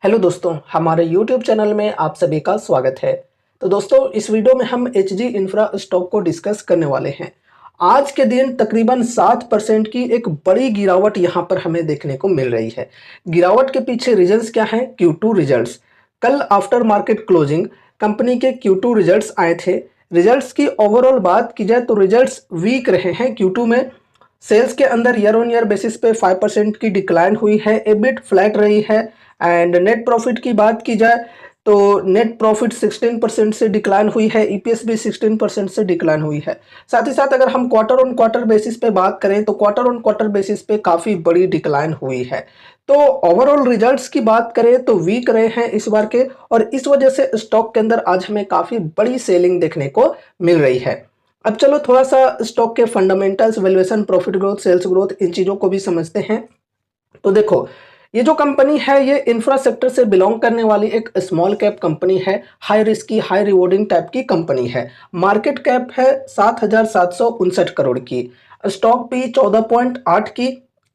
Hello दोस्तों, हमारे YouTube channel में आप सभी का स्वागत है। तो दोस्तों, इस वीडियो में हम एचजी इंफ्रा स्टॉक को डिस्कस करने वाले हैं। आज के दिन तकरीबन 7% की एक बड़ी गिरावट यहाँ पर हमें देखने को मिल रही है। गिरावट के पीछे रीजंस क्या हैं? Q2 results. कल आफ्टर मार्केट क्लोजिंग कंपनी के Q2 रिजल्ट्स आए थे। रिजल्ट्स की ओवरऑल बात की जाए तो रिजल्ट्स वीक रहे हैं। Q2 में सेल्स के अंदर ईयर ऑन ईयर बेसिस पे 5% की डिक्लाइन हुई है, एबिट फ्लैट रही है। एंड नेट प्रॉफिट की बात की जाए तो नेट प्रॉफिट 16% से डिक्लाइन हुई है, ईपीएस भी 16% से डिक्लाइन हुई है। साथ ही साथ अगर हम क्वार्टर ऑन क्वार्टर बेसिस पे बात करें तो क्वार्टर ऑन क्वार्टर बेसिस पे काफ़ी बड़ी डिक्लाइन हुई है। तो ओवरऑल रिजल्ट्स की बात करें तो वीक रहे हैं इस बार के, और इस वजह से स्टॉक के अंदर आज हमें काफ़ी बड़ी सेलिंग देखने को मिल रही है। अब चलो थोड़ा सा स्टॉक के fundamentals, valuation, profit growth, sales growth, इन चीज़ों को भी समझते हैं। तो देखो, ये जो कंपनी है ये इंफ्रा सेक्टर से बिलोंग करने वाली एक स्मॉल कैप कंपनी है। High risky high rewarding type की कंपनी है। मार्केट कैप है 7,759 करोड़ की। स्टॉक पी 14.8 की,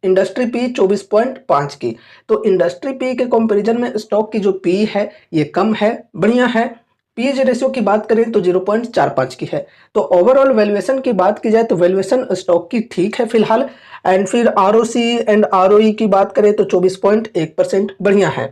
इंडस्ट्री पी 24.5 की। तो इंडस्ट्री पी के कंपैरिजन में स्टॉक की जो पी है ये कम है, बढ़िया है। पीएच रेशियो की बात करें तो 0.45 की है। तो ओवरऑल वैल्यूएशन की बात की जाए तो वैल्यूएशन स्टॉक की ठीक है फिलहाल। एंड फिर आरओसी एंड आरओई की बात करें तो 24.1% बढ़िया है।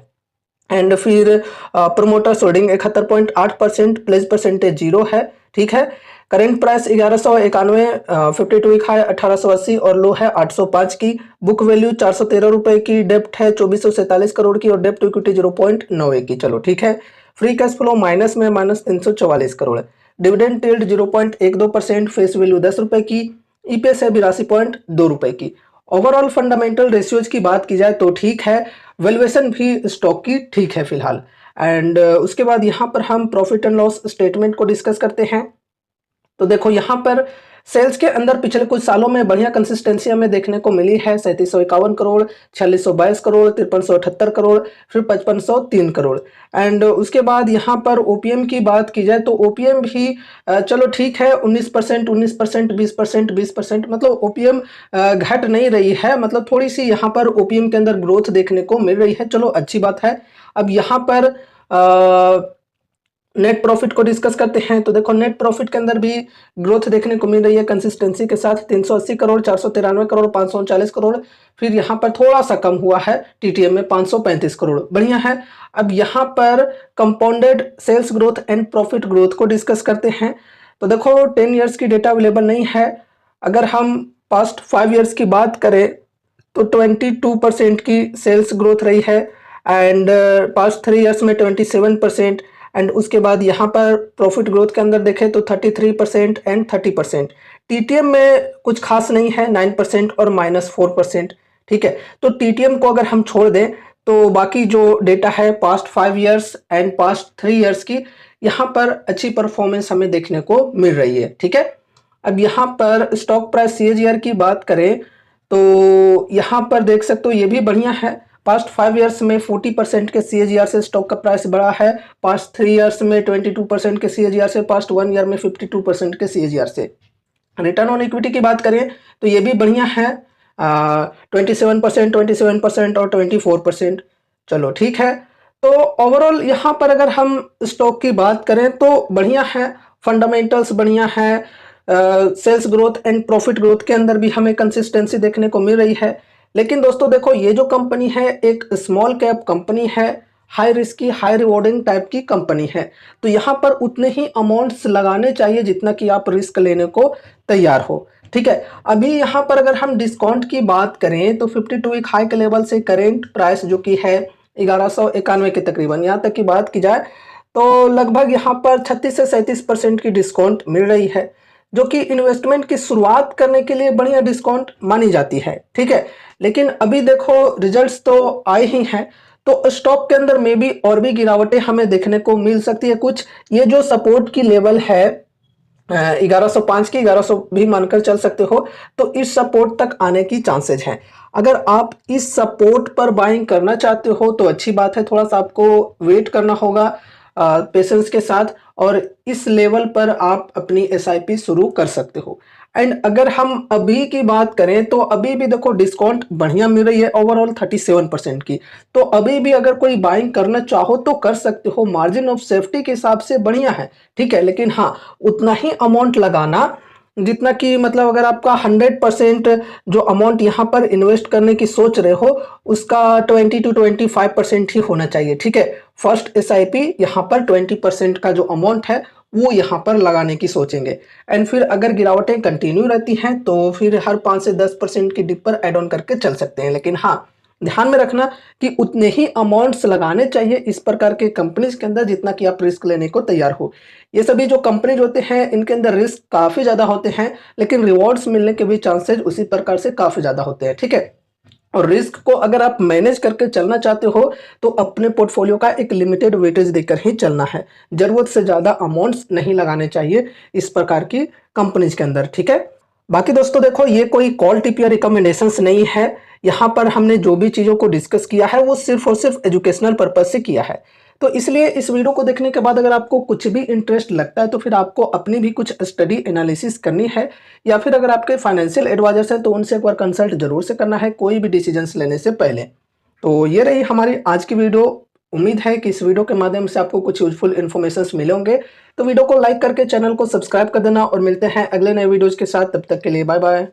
एंड फिर प्रोमोटर्स होल्डिंग 71.8%, प्लेस परसेंटेज 0 है, ठीक है। करेंट प्राइस 1191, 52 वीक हाई 1880 और लो है 805 की। बुक वैल्यू 413 रुपए की, डेप्ट है 2447 करोड़ की और डेप्ट टू इक्विटी 0.91 की। चलो ठीक है। फ्री कैश फ्लो माइनस में -344 crore. Dividend yield 0.12%, face value 10 रुपए की। ईपीएस है 82.2 रुपए की। ओवरऑल फंडामेंटल रेशियोज की बात की जाए तो ठीक है। वैल्यूएशन भी स्टॉक की ठीक है फिलहाल। एंड उसके बाद यहाँ पर हम प्रॉफिट एंड लॉस स्टेटमेंट को डिस्कस करते हैं। तो देखो, यहाँ पर सेल्स के अंदर पिछले कुछ सालों में बढ़िया कंसिस्टेंसी हमें देखने को मिली है। 3751 करोड़, 4622 करोड़, 5378 करोड़, फिर 5503 करोड़। एंड उसके बाद यहाँ पर ओपीएम की बात की जाए तो ओपीएम भी चलो ठीक है, 19%, 19%, 20%, 20%, मतलब ओपीएम घट नहीं रही है। मतलब थोड़ी सी यहाँ पर ओपीएम के अंदर ग्रोथ देखने को मिल रही है, चलो अच्छी बात है। अब यहाँ पर नेट प्रॉफिट को डिस्कस करते हैं। तो देखो, नेट प्रॉफिट के अंदर भी ग्रोथ देखने को मिल रही है कंसिस्टेंसी के साथ। 380 करोड़, 493 करोड़, 539 करोड़। फिर यहाँ पर थोड़ा सा कम हुआ है टीटीएम में, 535 करोड़, बढ़िया है। अब यहाँ पर compounded sales growth and profit growth को डिस्कस करते हैं। तो देखो, 10 ईयर्स की डेटा अवेलेबल नहीं है। अगर हम पास्ट 5 ईयर्स की बात करें तो 22% की सेल्स ग्रोथ रही है। एंड पास्ट 3 ईयर्स में 27%। एंड उसके बाद यहाँ पर प्रॉफिट ग्रोथ के अंदर देखें तो 33% एंड 30%। टीटीएम में कुछ खास नहीं है, 9% और -4%, ठीक है। तो टीटीएम को अगर हम छोड़ दें तो बाकी जो डेटा है past 5 years and past 3 years की, यहाँ पर अच्छी परफॉर्मेंस हमें देखने को मिल रही है, ठीक है। अब यहाँ पर स्टॉक प्राइस सीएजीआर की बात करें तो यहाँ पर देख सकते हो ये भी बढ़िया है। पास्ट 5 ईयर्स में 40% के सीएजीआर से स्टॉक का प्राइस बढ़ा है। पास्ट 3 ईयर्स में 22% के सीएजीआर से, पास्ट 1 ईयर में 52% के सीएजीआर से। रिटर्न ऑन इक्विटी की बात करें तो ये भी बढ़िया है, 27%, 27% और 24%। चलो ठीक है। तो ओवरऑल यहाँ पर अगर हम स्टॉक की बात करें तो बढ़िया है, फंडामेंटल्स बढ़िया है। Sales growth and profit growth के अंदर भी हमें कंसिस्टेंसी देखने को मिल रही है। लेकिन दोस्तों देखो, ये जो कंपनी है एक स्मॉल कैप कंपनी है, high risky high rewarding type की कंपनी है। तो यहाँ पर उतने ही अमाउंट्स लगाने चाहिए जितना कि आप रिस्क लेने को तैयार हो, ठीक है। अभी यहाँ पर अगर हम डिस्काउंट की बात करें तो 52 वीक हाई के लेवल से करेंट प्राइस जो कि है 1191 के तकरीबन, यहाँ तक की बात की जाए तो लगभग यहाँ पर 36 से 37% की डिस्काउंट मिल रही है, जो कि इन्वेस्टमेंट की शुरुआत करने के लिए बढ़िया डिस्काउंट मानी जाती है, ठीक है। लेकिन अभी देखो रिजल्ट्स तो आए ही हैं, तो स्टॉक के अंदर में भी और भी गिरावटें हमें देखने को मिल सकती है कुछ। ये जो सपोर्ट की लेवल है 1105 की, 1100 भी मानकर चल सकते हो, तो इस सपोर्ट तक आने की चांसेज हैं। अगर आप इस सपोर्ट पर बाइंग करना चाहते हो तो अच्छी बात है, थोड़ा सा आपको वेट करना होगा पेशेंस के साथ, और इस लेवल पर आप अपनी एसआईपी शुरू कर सकते हो। एंड अगर हम अभी की बात करें तो अभी भी देखो डिस्काउंट बढ़िया मिल रही है, ओवरऑल 37% की। तो अभी भी अगर कोई बाइंग करना चाहो तो कर सकते हो, मार्जिन ऑफ सेफ्टी के हिसाब से बढ़िया है, ठीक है। लेकिन हाँ, उतना ही अमाउंट लगाना जितना कि मतलब अगर आपका 100% जो अमाउंट यहाँ पर इन्वेस्ट करने की सोच रहे हो उसका 20 to 25% ही होना चाहिए, ठीक है। फर्स्ट एसआईपी यहाँ पर 20% का जो अमाउंट है वो यहाँ पर लगाने की सोचेंगे। एंड फिर अगर गिरावटें कंटिन्यू रहती हैं तो फिर हर 5 से 10% की डिप पर एड ऑन करके चल सकते हैं। लेकिन हाँ, ध्यान में रखना कि उतने ही अमाउंट्स लगाने चाहिए इस प्रकार के कंपनीज के अंदर जितना कि आप रिस्क लेने को तैयार हो। ये सभी जो कंपनीज होते हैं इनके अंदर रिस्क काफ़ी ज़्यादा होते हैं, लेकिन रिवॉर्ड्स मिलने के भी चांसेज उसी प्रकार से काफ़ी ज़्यादा होते हैं, ठीक है। और रिस्क को अगर आप मैनेज करके चलना चाहते हो तो अपने पोर्टफोलियो का एक लिमिटेड वेटेज देकर ही चलना है, ज़रूरत से ज़्यादा अमाउंट्स नहीं लगाने चाहिए इस प्रकार की कंपनीज के अंदर, ठीक है। बाकी दोस्तों देखो, ये कोई कॉल टिप या रिकमेंडेशंस नहीं है। यहाँ पर हमने जो भी चीज़ों को डिस्कस किया है वो सिर्फ और सिर्फ एजुकेशनल पर्पज से किया है। तो इसलिए इस वीडियो को देखने के बाद अगर आपको कुछ भी इंटरेस्ट लगता है तो फिर आपको अपनी भी कुछ स्टडी एनालिसिस करनी है, या फिर अगर आपके फाइनेंशियल एडवाइजर्स हैं तो उनसे एक बार कंसल्ट जरूर से करना है कोई भी डिसीजंस लेने से पहले। तो ये रही हमारी आज की वीडियो। उम्मीद है कि इस वीडियो के माध्यम से आपको कुछ यूजफुल इन्फॉर्मेशन मिले होंगे। तो वीडियो को लाइक करके चैनल को सब्सक्राइब कर देना और मिलते हैं अगले नए वीडियोज़ के साथ। तब तक के लिए बाय बाय।